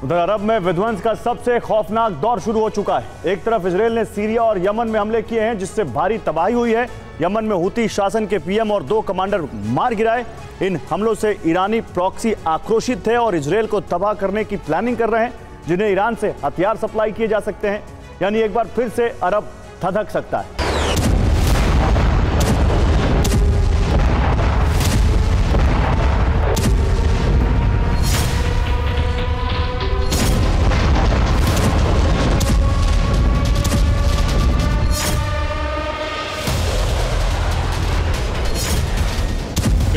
उधर अरब में विध्वंस का सबसे खौफनाक दौर शुरू हो चुका है। एक तरफ इजराइल ने सीरिया और यमन में हमले किए हैं, जिससे भारी तबाही हुई है। यमन में हूती शासन के पीएम और 2 कमांडर मार गिराए। इन हमलों से ईरानी प्रॉक्सी आक्रोशित थे और इजराइल को तबाह करने की प्लानिंग कर रहे हैं, जिन्हें ईरान से हथियार सप्लाई किए जा सकते हैं। यानी एक बार फिर से अरब धधक सकता है।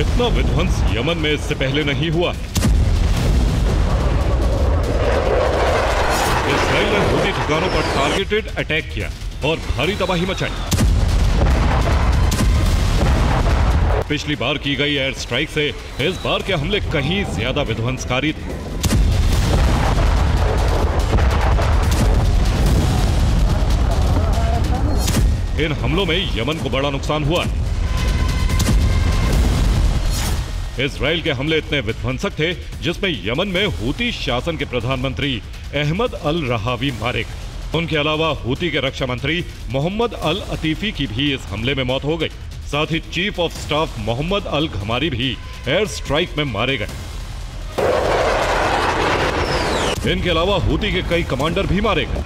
इतना विध्वंस यमन में इससे पहले नहीं हुआ। इजराइल ने हूती ठिकानों पर टारगेटेड अटैक किया और भारी तबाही मचाई। पिछली बार की गई एयर स्ट्राइक से इस बार के हमले कहीं ज्यादा विध्वंसकारी थे। इन हमलों में यमन को बड़ा नुकसान हुआ। इजराइल के हमले इतने विध्वंसक थे जिसमें यमन में हूती शासन के प्रधानमंत्री अहमद अल रहावी मारे गए। उनके अलावा हूती के रक्षा मंत्री मोहम्मद अल अतीफी की भी इस हमले में मौत हो गई। साथ ही चीफ ऑफ स्टाफ मोहम्मद अल घमारी भी एयर स्ट्राइक में मारे गए। इनके अलावा हूती के कई कमांडर भी मारे गए।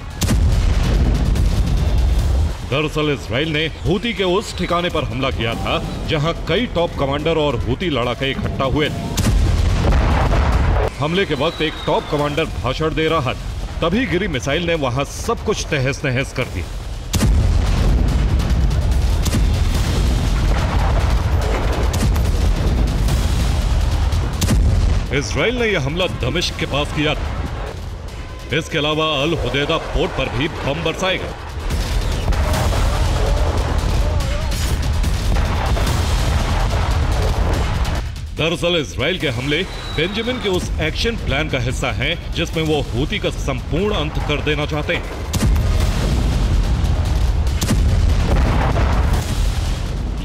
दरअसल इजराइल ने हूती के उस ठिकाने पर हमला किया था जहां कई टॉप कमांडर और हूती लड़ाके इकट्ठा हुए थे। हमले के वक्त एक टॉप कमांडर भाषण दे रहा था, तभी गिरी मिसाइल ने वहां सब कुछ तहस नहस कर दिया। इजराइल ने यह हमला दमिश्क के पास किया था। इसके अलावा अल हुदैदा पोर्ट पर भी बम बरसाए गए। दरअसल इजराइल के हमले बेंजामिन के उस एक्शन प्लान का हिस्सा हैं जिसमें वो हूती का संपूर्ण अंत कर देना चाहते हैं।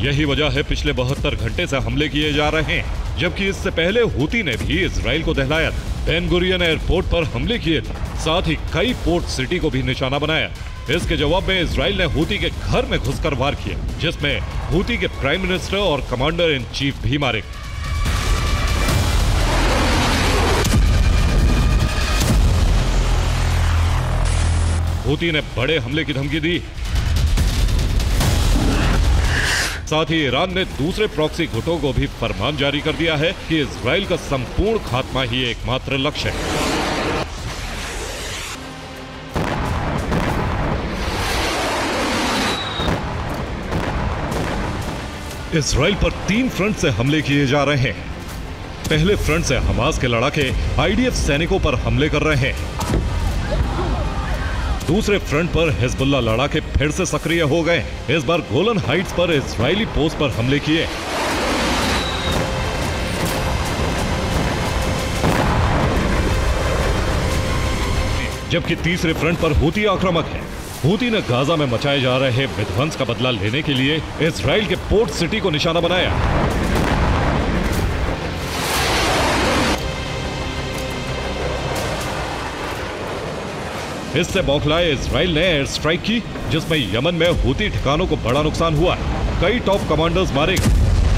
यही वजह है पिछले 72 घंटे से हमले किए जा रहे हैं, जबकि इससे पहले हूती ने भी इजराइल को दहलाया था। बेन गुरियन एयरपोर्ट पर हमले किए थे, साथ ही कई पोर्ट सिटी को भी निशाना बनाया। इसके जवाब में इजराइल ने हूती के घर में घुसकर वार किया, जिसमें हूती के प्राइम मिनिस्टर और कमांडर इन चीफ भी मारे। हूती ने बड़े हमले की धमकी दी। साथ ही ईरान ने दूसरे प्रॉक्सी गुटों को भी फरमान जारी कर दिया है कि इजराइल का संपूर्ण खात्मा ही एकमात्र लक्ष्य है। इजराइल पर 3 फ्रंट से हमले किए जा रहे हैं। पहले फ्रंट से हमास के लड़ाके आईडीएफ सैनिकों पर हमले कर रहे हैं। दूसरे फ्रंट पर हिजबुल्लाह लड़ाके फिर से सक्रिय हो गए। इस बार गोलन हाइट्स पर इजरायली पोस्ट पर हमले किए। जबकि तीसरे फ्रंट पर हूती आक्रामक है। हूती ने गाजा में मचाए जा रहे विध्वंस का बदला लेने के लिए इजराइल के पोर्ट सिटी को निशाना बनाया। इससे बौखलाए इजराइल ने एयर स्ट्राइक की, जिसमें यमन में हूती ठिकानों को बड़ा नुकसान हुआ। कई टॉप कमांडर्स मारे गए।